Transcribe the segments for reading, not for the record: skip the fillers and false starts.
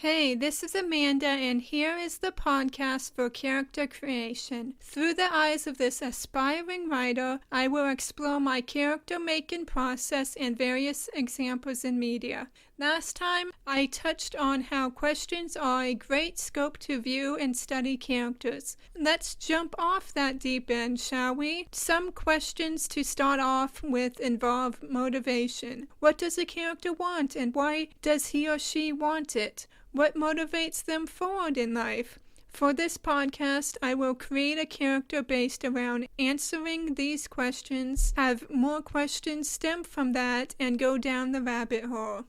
Hey, this is Amanda, and here is the podcast for character creation. Through the eyes of this aspiring writer, I will explore my character-making process and various examples in media. Last time, I touched on how questions are a great scope to view and study characters. Let's jump off that deep end, shall we? Some questions to start off with involve motivation. What does a character want, and why does he or she want it? What motivates them forward in life? For this podcast, I will create a character based around answering these questions, have more questions stem from that, and go down the rabbit hole.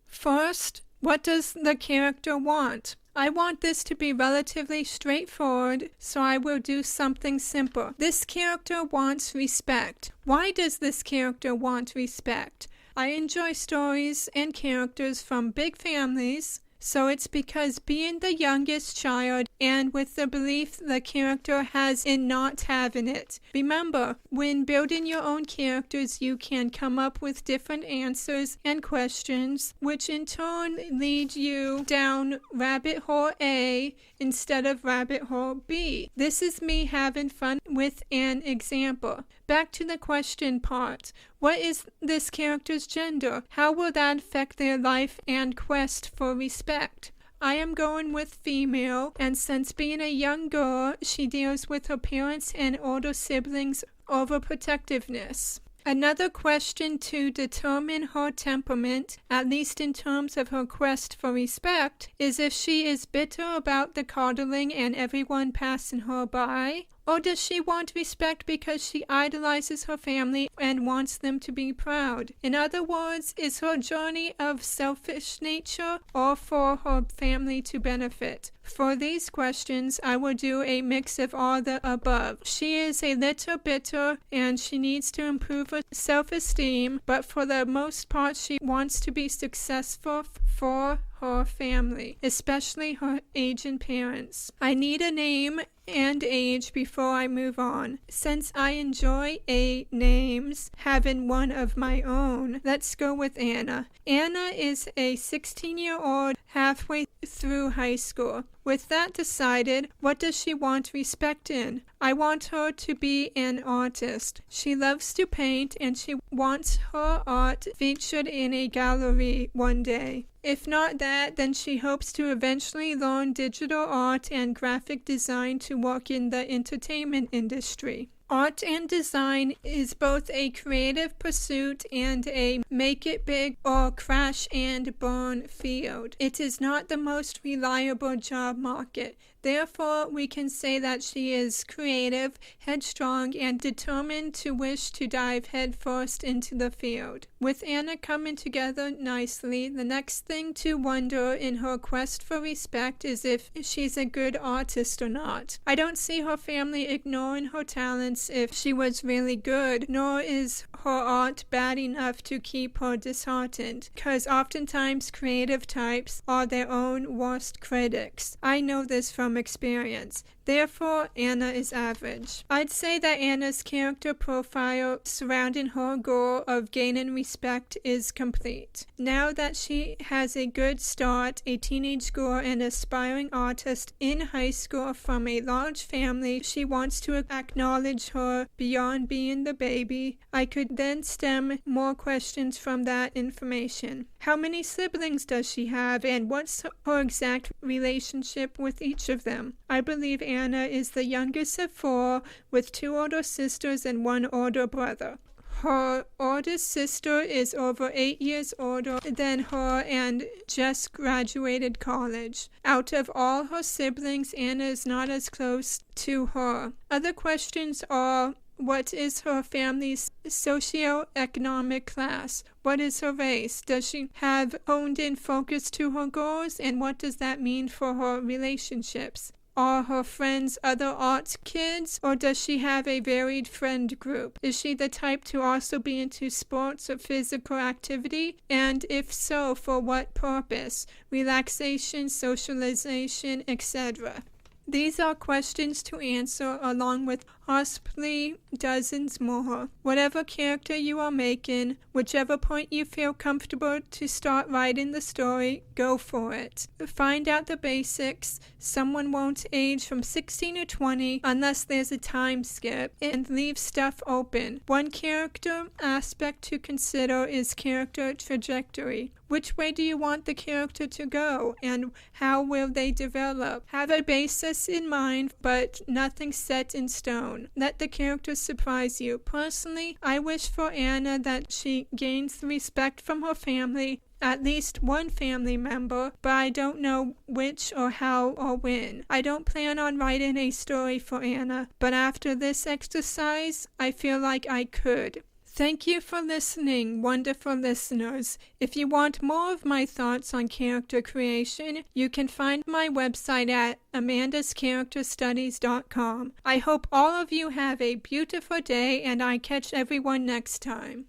First, what does the character want? I want this to be relatively straightforward, so I will do something simple. This character wants respect. Why does this character want respect? I enjoy stories and characters from big families, so it's because being the youngest child and with the belief the character has in not having it. Remember, when building your own characters, you can come up with different answers and questions, which in turn lead you down rabbit hole A instead of rabbit hole B. This is me having fun with an example. Back to the question part. What is this character's gender? How will that affect their life and quest for respect? I am going with female, and since being a young girl, she deals with her parents and older siblings' overprotectiveness. Another question to determine her temperament, at least in terms of her quest for respect, is if she is bitter about the coddling and everyone passing her by, or does she want respect because she idolizes her family and wants them to be proud? In other words, is her journey of selfish nature or for her family to benefit? For these questions, I will do a mix of all the above. She is a little bitter and she needs to improve her self-esteem, but for the most part, she wants to be successful for her family, especially her aging parents. I need a name and age before I move on. Since I enjoy names, having one of my own, let's go with Anna. Anna is a 16-year-old halfway through high school. With that decided, what does she want respect in? I want her to be an artist. She loves to paint and she wants her art featured in a gallery one day. If not that, then she hopes to eventually learn digital art and graphic design to work in the entertainment industry. Art and design is both a creative pursuit and a make it big or crash and burn field. It is not the most reliable job market. Therefore, we can say that she is creative, headstrong, and determined to wish to dive headfirst into the field. With Anna coming together nicely, the next thing to wonder in her quest for respect is if she's a good artist or not. I don't see her family ignoring her talents if she was really good, nor is her art bad enough to keep her disheartened, because oftentimes creative types are their own worst critics. I know this from experience. Therefore, Anna is average. I'd say that Anna's character profile surrounding her goal of gaining respect is complete. Now that she has a good start, a teenage girl and aspiring artist in high school from a large family, she wants to acknowledge her beyond being the baby. I could then stem more questions from that information. How many siblings does she have, and what's her exact relationship with each of them? I believe Anna is the youngest of 4, with 2 older sisters and 1 older brother. Her oldest sister is over 8 years older than her and just graduated college. Out of all her siblings, Anna is not as close to her. Other questions are: what is her family's socioeconomic class? What is her race? Does she have honed-in focus to her goals? And what does that mean for her relationships? Are her friends other arts kids, or does she have a varied friend group? Is she the type to also be into sports or physical activity? And if so, for what purpose? Relaxation, socialization, etc. These are questions to answer along with possibly dozens more. Whatever character you are making, whichever point you feel comfortable to start writing the story, go for it. Find out the basics. Someone won't age from 16 to 20 unless there's a time skip, and leave stuff open. One character aspect to consider is character trajectory. Which way do you want the character to go, and how will they develop? Have a basis in mind, but nothing set in stone. Let the characters surprise you. Personally, I wish for Anna that she gains respect from her family, at least one family member, but I don't know which or how or when. I don't plan on writing a story for Anna, but after this exercise, I feel like I could. Thank you for listening, wonderful listeners. If you want more of my thoughts on character creation, you can find my website at amandascharacterstudies.com. I hope all of you have a beautiful day, and I catch everyone next time.